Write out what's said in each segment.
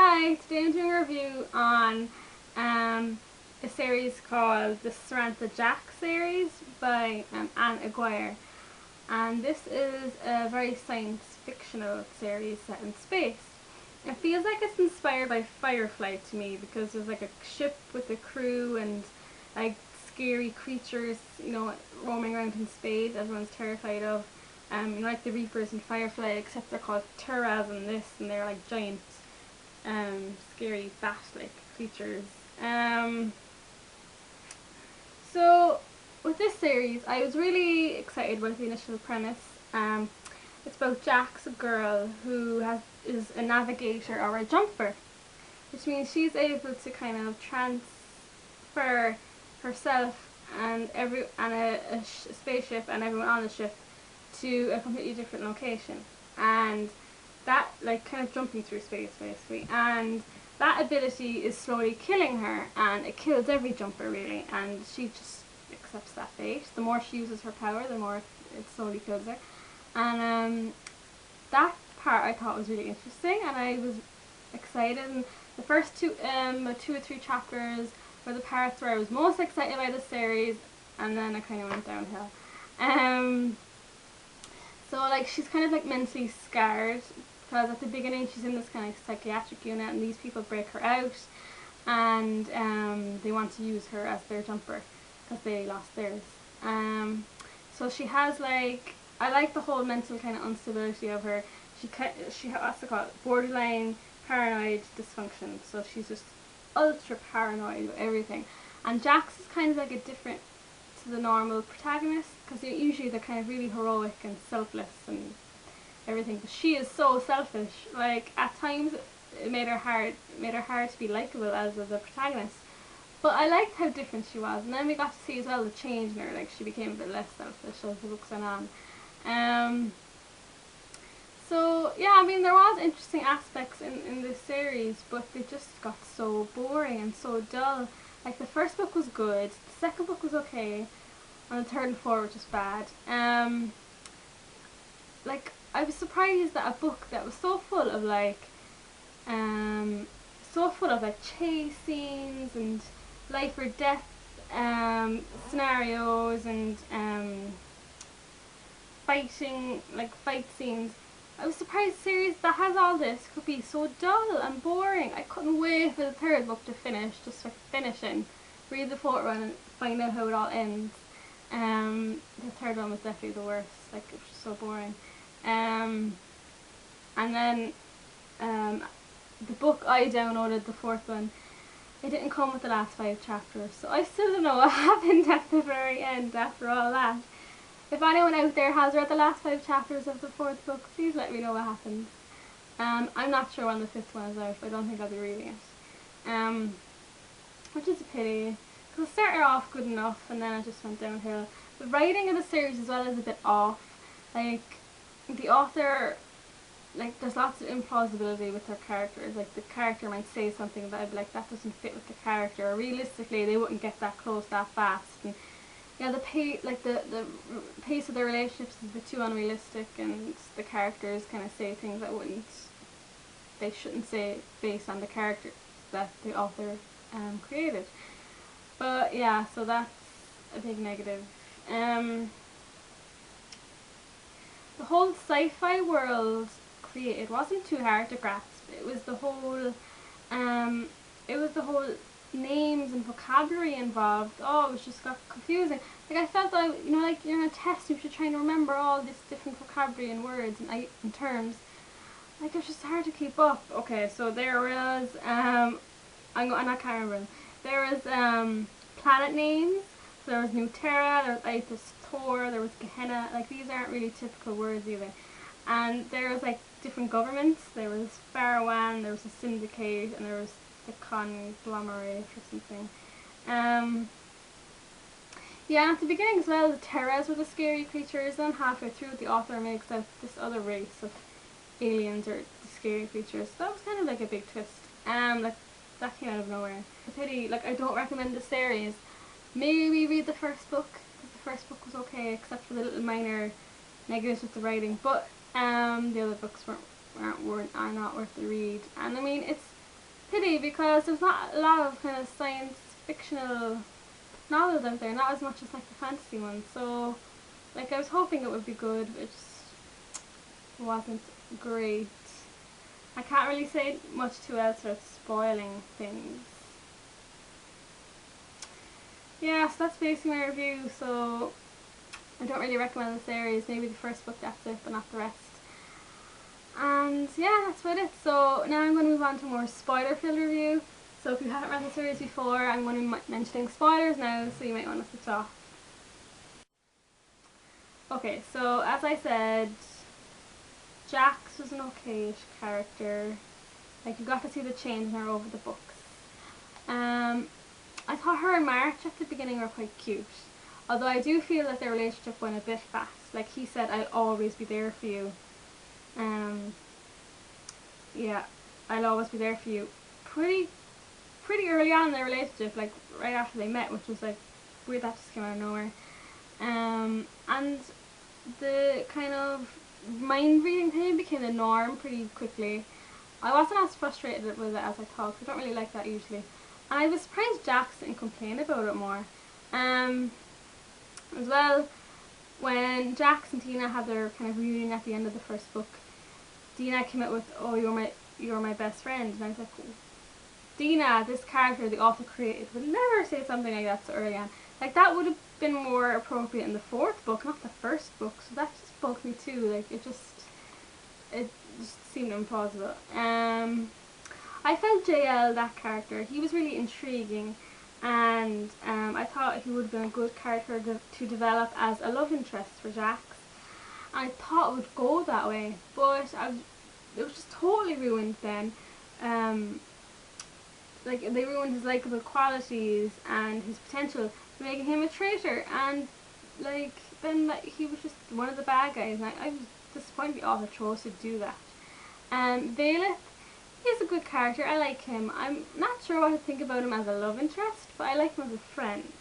Hi, today I'm doing a review on a series called the Sirantha Jax series by Ann Aguire. And this is a very science fictional series set in space. It feels like it's inspired by Firefly to me because there's like a ship with a crew and like scary creatures, roaming around in space everyone's terrified of. Like the Reapers in Firefly, except they're called Turas in this, and they're like giant scary bat-like creatures. So with this series, I was really excited about the initial premise. It's about Jax, a girl who is a navigator or a jumper, which means she's able to kind of transfer herself and a spaceship and everyone on the ship to a completely different location, and that, like, kind of jumping through space basically, and that ability is slowly killing her, and it kills every jumper really, and she just accepts that fate. The more she uses her power, the more it slowly kills her, and that part I thought was really interesting, and I was excited. And the first two or three chapters were the parts where I was most excited by the series, and then it kind of went downhill. So like she's kind of like mentally scarred because at the beginning she's in this kind of psychiatric unit, and these people break her out, and they want to use her as their jumper because they lost theirs. So she has, like, I like the whole mental kind of instability of her. She what's it called, borderline paranoid dysfunction. So she's just ultra paranoid of everything. And Jax is kind of like a different to the normal protagonist, because usually they're kind of really heroic and selfless and everything, but she is so selfish. Like, at times it made her hard to be likable as the protagonist, but I liked how different she was. And then we got to see as well the change in her, like she became a bit less selfish as the books went on. So yeah, I mean, there was interesting aspects in this series, but they just got so boring and so dull. Like, the first book was good, the second book was okay, and the third and fourth were just bad. Like, I was surprised that a book that was so full of like chase scenes and life or death scenarios and fight scenes. I was surprised a series that has all this could be so dull and boring. I couldn't wait for the third book to finish, just for finishing, read the fourth one and find out how it all ends. The third one was definitely the worst. Like, it was just so boring. And then the book I downloaded, the fourth one, it didn't come with the last 5 chapters, so I still don't know what happened at the very end after all that. If anyone out there has read the last 5 chapters of the fourth book, please let me know what happened. I'm not sure when the fifth one is out, but I don't think I'll be reading it. Which is a pity, because it started off good enough and then it just went downhill. The writing of the series as well is a bit off. Like, the author, like, there's lots of implausibility with their characters. Like, the character might say something that I'd be like, that doesn't fit with the character, or realistically they wouldn't get that close that fast. And yeah, the pace of their relationships is a bit too unrealistic, and the characters kind of say things that they shouldn't say based on the character that the author created. But yeah, so that's a big negative. The whole sci-fi world created wasn't too hard to grasp. It was the whole names and vocabulary involved. Oh, it was just got confusing. Like, I felt that, like you're in a test, you should try and remember all this different vocabulary and words and terms. Like, it was just hard to keep up. Okay, so there was I can't remember. There was planet names. So there was Nuterra, there was Isis Thor, there was Gehenna. Like, these aren't really typical words either. And there was like different governments. There was Farwan, there was a syndicate, and there was the conglomerate or something. Yeah, at the beginning as well, the Terras were the scary creatures. Then halfway through, the author makes out this other race of aliens or the scary creatures. So that was kind of like a big twist. Like, that came out of nowhere. It's a pity. Like, I don't recommend the series. Maybe read the first book, because the first book was okay, except for the little minor negatives with the writing. But the other books are not worth the read. And I mean, it's pity, because there's not a lot of kind of science fictional novels out there, not as much as like the fantasy ones. So like I was hoping it would be good, but it just wasn't great. I can't really say much too else without spoiling things. Yeah, so that's basically my review. So I don't really recommend the series, maybe the first book, that's it, but not the rest. And yeah, that's about it. So now I'm going to move on to a more spoiler-filled review. So if you haven't read the series before, I'm going to be mentioning spoilers now, so you might want to switch off. Okay, so as I said, Jax was an okayish character. Like, you got to see the change in her over the books. I thought her and March at the beginning were quite cute. Although I do feel that their relationship went a bit fast. Like, he said, "I'll always be there for you." Yeah, "I'll always be there for you." Pretty early on in their relationship, like right after they met, which was like weird. That just came out of nowhere. And the kind of mind reading thing became the norm pretty quickly. I wasn't as frustrated with it as I thought. I don't really like that usually. And I was surprised Jax didn't complain about it more. As well, when Jax and Dina had their kind of reunion at the end of the first book, Dina came out with, "Oh, you're my best friend," and I was like, Dina, this character the author created, would never say something like that so early on. Like, that would have been more appropriate in the fourth book, not the first book. So that just bugged me too. Like, it just seemed implausible. I felt JL, that character, he was really intriguing, and I thought he would have been a good character to develop as a love interest for Jax. I thought it would go that way, but it was just totally ruined then. Like, they ruined his likable qualities and his potential, making him a traitor, and like then like, he was just one of the bad guys, and I was disappointed the author chose to do that. Bailiff, he's a good character. I like him. I'm not sure what to think about him as a love interest, but I like him as a friend.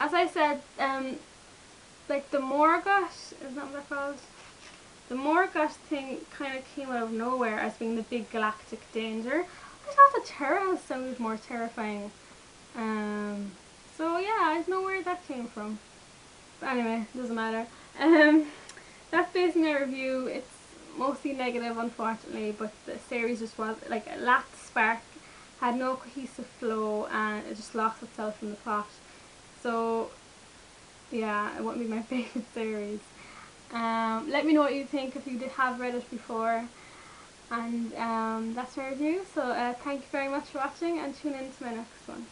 As I said, like the Morgoth, isn't that what they're called? The Morgoth thing kind of came out of nowhere as being the big galactic danger. I thought the Terra sounded more terrifying. So yeah, I don't know where that came from. But anyway, doesn't matter. That's basically my review. It's mostly negative, unfortunately, but the series just was like, it lacked spark, had no cohesive flow, and it just lost itself in the plot. So yeah, it wouldn't be my favourite series. Let me know what you think if you have read it before. And that's my review. So thank you very much for watching, and tune in to my next one.